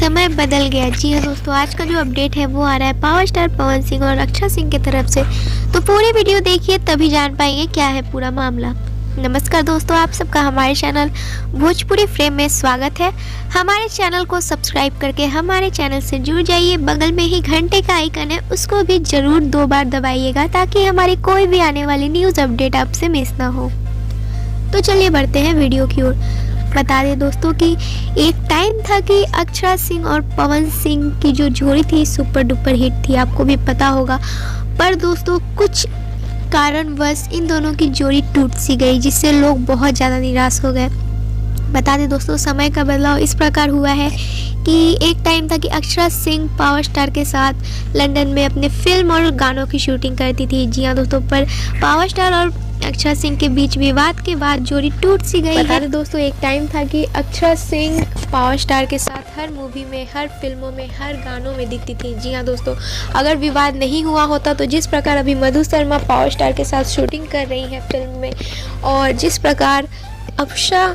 समय बदल गया। जी हाँ दोस्तों, आज का जो अपडेट है वो आ रहा है पावर स्टार पवन सिंह और अक्षरा सिंह की तरफ से। तो पूरी वीडियो देखिए तभी जान पाएंगे क्या है पूरा मामला। नमस्कार दोस्तों, आप सबका हमारे चैनल भोजपुरी फ्रेम में स्वागत है। हमारे चैनल को सब्सक्राइब करके हमारे चैनल से जुड़ जाइए। बगल में ही घंटे का आइकन है, उसको भी जरूर 2 बार दबाइएगा ताकि हमारी कोई भी आने वाली न्यूज़ अपडेट आपसे मिस ना हो। तो चलिए बढ़ते हैं वीडियो की ओर। बता दें दोस्तों कि एक टाइम था कि अक्षरा सिंह और पवन सिंह की जो जोड़ी थी सुपर डुपर हिट थी, आपको भी पता होगा। पर दोस्तों कुछ कारणवश इन दोनों की जोड़ी टूट सी गई, जिससे लोग बहुत ज़्यादा निराश हो गए। बता दें दोस्तों, समय का बदलाव इस प्रकार हुआ है कि एक टाइम था कि अक्षरा सिंह पावर स्टार के साथ लंदन में अपने फिल्म और गानों की शूटिंग करती थी। जी हाँ दोस्तों, पर पावर स्टार और अक्षरा सिंह के बीच विवाद के बाद जोड़ी टूट सी गई। बता दें दोस्तों, एक टाइम था कि अक्षरा सिंह पावर स्टार के साथ हर मूवी में, हर फिल्मों में, हर गानों में दिखती थी। जी हाँ दोस्तों, अगर विवाद नहीं हुआ होता तो जिस प्रकार अभी मधु शर्मा पावर स्टार के साथ शूटिंग कर रही हैं फिल्म में, और जिस प्रकार अक्षरा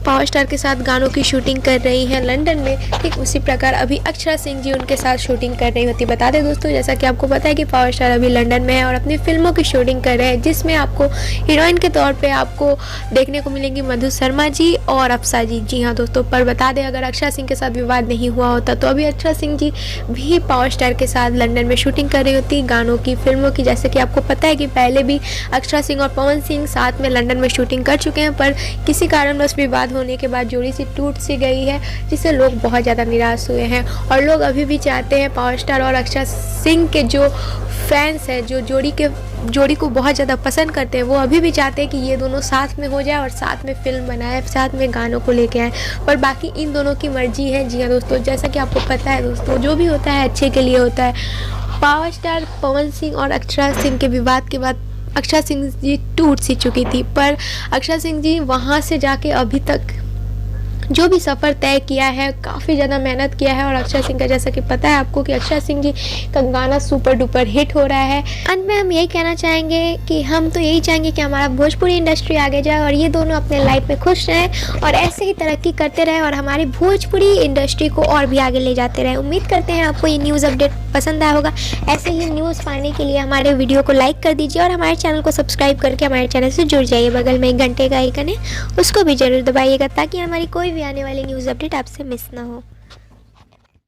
पावर स्टार के साथ गानों की शूटिंग कर रही हैं लंदन में, ठीक उसी प्रकार अभी अक्षरा सिंह जी उनके साथ शूटिंग कर रही होती। बता दें दोस्तों, जैसा कि आपको पता है कि पावर स्टार अभी लंदन में है और अपनी फिल्मों की शूटिंग कर रहे हैं, जिसमें आपको हीरोइन के तौर पे आपको देखने को मिलेंगी मधु शर्मा जी और अप्सरा जी। जी हाँ दोस्तों, पर बता दें अगर अक्षरा सिंह के साथ विवाद नहीं हुआ होता तो अभी अक्षरा सिंह जी भी पावर स्टार के साथ लंदन में शूटिंग कर रही होती गानों की, फिल्मों की। जैसे कि आपको पता है कि पहले भी अक्षरा सिंह और पवन सिंह साथ में लंदन में शूटिंग कर चुके हैं, पर किसी कारणवश विवाद होने के बाद जोड़ी टूट सी गई है, जिससे लोग बहुत ज़्यादा निराश हुए हैं। और लोग अभी भी चाहते हैं, पावर स्टार और अक्षरा सिंह के जो फैंस हैं, जो जोड़ी को बहुत ज़्यादा पसंद करते हैं, वो अभी भी चाहते हैं कि ये दोनों साथ में हो जाए और साथ में फिल्म बनाए, साथ में गानों को लेके आए। पर बाकी इन दोनों की मर्जी है। जी हाँ दोस्तों, जैसा कि आपको पता है दोस्तों, जो भी होता है अच्छे के लिए होता है। पावर स्टार पवन सिंह और अक्षरा सिंह के विवाद के बाद अक्षरा सिंह जी टूट सी चुकी थी, पर अक्षरा सिंह जी वहाँ से जाके अभी तक जो भी सफ़र तय किया है, काफ़ी ज़्यादा मेहनत किया है। और अक्षरा सिंह का जैसा कि पता है आपको कि अक्षरा सिंह जी का गाना सुपर डुपर हिट हो रहा है। अंत में हम यही कहना चाहेंगे कि हम तो यही चाहेंगे कि हमारा भोजपुरी इंडस्ट्री आगे जाए और ये दोनों अपने लाइफ में खुश रहें और ऐसे ही तरक्की करते रहें और हमारी भोजपुरी इंडस्ट्री को और भी आगे ले जाते रहें। उम्मीद करते हैं आपको ये न्यूज़ अपडेट पसंद आया होगा। ऐसे ही न्यूज़ पाने के लिए हमारे वीडियो को लाइक कर दीजिए और हमारे चैनल को सब्सक्राइब करके हमारे चैनल से जुड़ जाइए। बगल में एक घंटे का आइकन है, उसको भी ज़रूर दबाइएगा ताकि हमारी कोई भी आने वाली न्यूज़ अपडेट आपसे मिस ना हो।